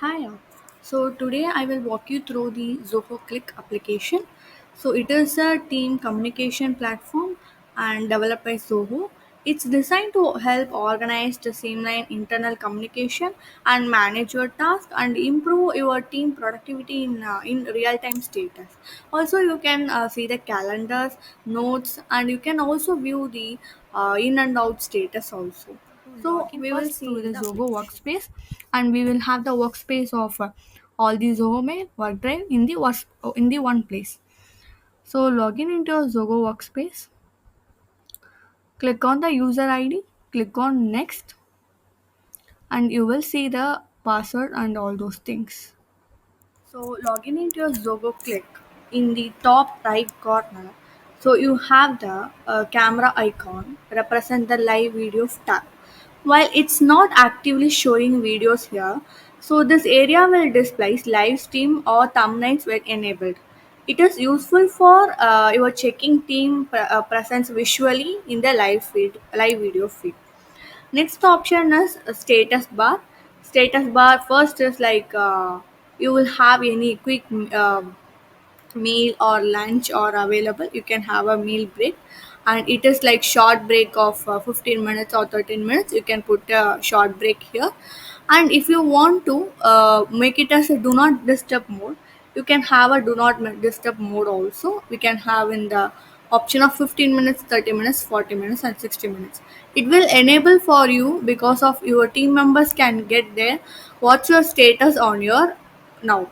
Hi. So today I will walk you through the Zoho Click application. So it is a team communication platform and developed by Zoho. It's designed to help organize the streamline internal communication and manage your task and improve your team productivity in real time status. Also, you can see the calendars, notes, and you can also view the in and out status also. To So log in we will first see through in the the Zoho application. workspace, and we will have the workspace of all the Zoho Mail OneDrive in the in the one place. So log in into your Zoho workspace, click on the user ID, click on next, and you will see the password and all those things. So login into your Zoho Click in the top right corner. So you have the camera icon represent the live video tab. While it's not actively showing videos here, so this area will display live stream or thumbnails when enabled. It is useful for your checking team presence visually in the live video feed. Next option is a status bar. Status bar first is like you will have any quick meal or lunch or available. You can have a meal break, and it is like short break of 15 minutes or 13 minutes. You can put a short break here, and if you want to make it as a do not disturb mode, you can have a do not disturb mode also. We can have in the option of 15 minutes, 30 minutes, 40 minutes, and 60 minutes. It will enable for you because of your team members can get there what's your status on your now.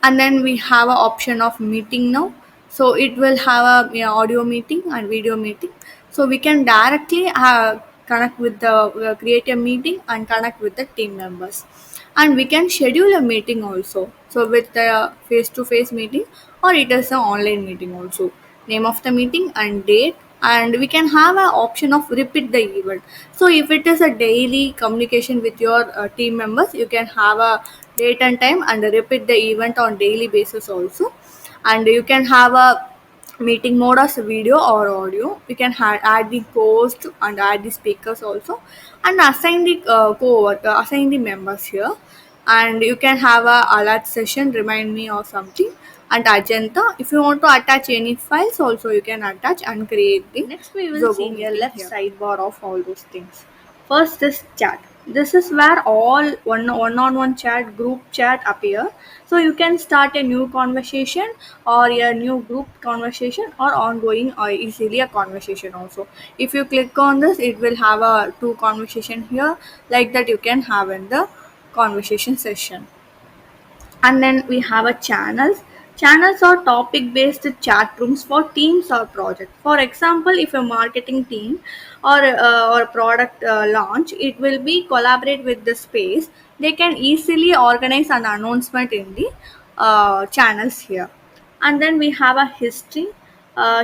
And then we have a option of meeting now. So it will have a audio meeting and video meeting, so we can directly connect with the create a meeting and connect with the team members, and we can schedule a meeting also, so with the face to face meeting, or it is an online meeting also, name of the meeting and date. And we can have an option of repeat the event. So if it is a daily communication with your team members, you can have a date and time and repeat the event on daily basis also. And you can have a meeting mode as a video or audio. You can add the host and add the speakers also, and assign the assign the members here. And you can have a alert session, remind me or something, and agenda. If you want to attach any files also, you can attach and create the Next, we will Zogo see a meeting left here. sidebar of all those things. First is chat. This is where all one-on-one chat, group chat appear. So you can start a new conversation or a new group conversation or ongoing or easily a conversation also. If you click on this, it will have a two conversation here, like that you can have in the conversation session. And then we have a channels are topic based chat rooms for teams or projects. For example, if a marketing team or product launch, it will be collaborate with the space. They can easily organize an announcement in the channels here. And then we have a history.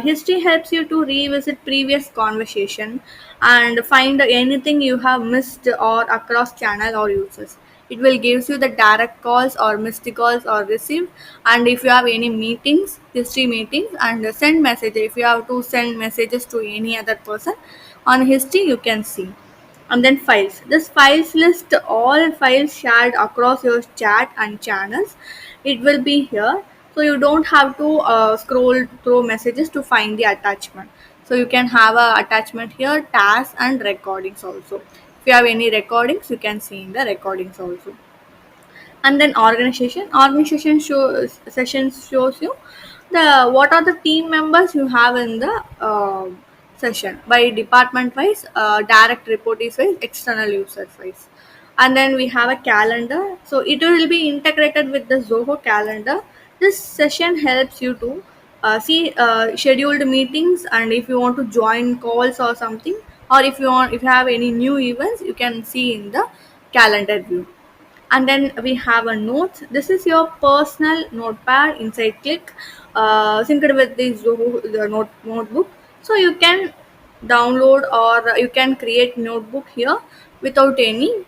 History helps you to revisit previous conversation and find anything you have missed or across channel or users. It will gives you the direct calls or missed calls or received. And if you have any meetings, history meetings, and send message, if you have to send messages to any other person on history, you can see. And then files, this files list all files shared across your chat and channels. It will be here, so you don't have to scroll through messages to find the attachment. So you can have a attachment here, tasks and recordings also. If you have any recordings, you can see in the recordings also. And then organization shows sessions shows you the what are the team members you have in the session by department wise, direct reportees wise, external users wise. And then we have a calendar, so it will be integrated with the Zoho calendar. This session helps you to see scheduled meetings, and if you want to join calls or something, or if you have any new events, you can see in the calendar view. And then we have a notes. This is your personal notepad inside Click, synced with the Zoho the notebook. So you can download or you can create notebook here without any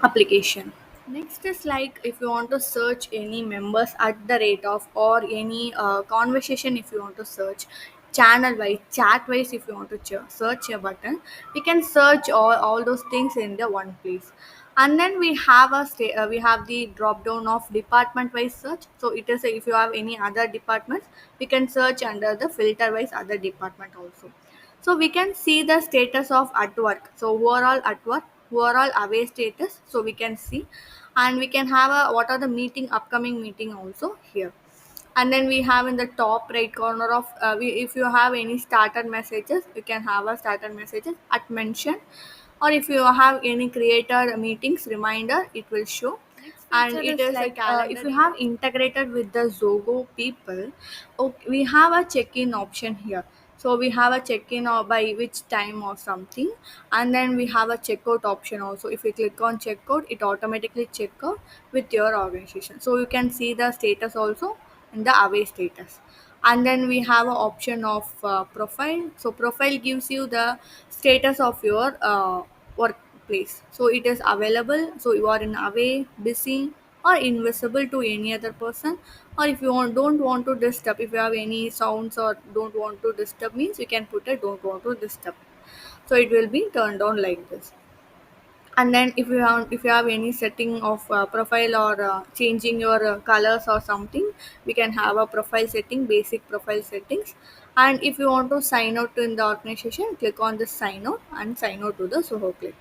application. Next is like if you want to search any members at the rate of, or any conversation, if you want to search channel wise, chat wise, if you want to search a button, we can search all those things in the one place. And then we have the drop down of department wise search. So it is if you have any other departments, we can search under the filter wise other department also. So we can see the status of at work. So overall at work, overall away status, so we can see. And we can have a what are the meeting upcoming meeting also here. And then we have in the top right corner of if you have any starter messages, you can have a starter messages at mention, or if you have any creator meetings reminder, it will show. Next And feature it is is a like calendar if you have event integrated with the Zogo people. Okay, we have a check-in option here. So we have a check-in or by which time or something, and then we have a checkout option also. If you click on checkout, it automatically check out with your organization. So you can see the status also in the away status. And then we have an option of profile. So profile gives you the status of your workplace. So it is available, so you are in away, busy, or invisible to any other person. Or if you don't want to disturb, if you have any sounds or don't want to disturb means you can put a don't want to disturb, so it will be turned on like this. And then if you have any setting of profile or changing your colors or something, we can have a profile setting, basic profile settings. And if you want to sign out in the organization, click on the sign out and sign out to the Soho Click.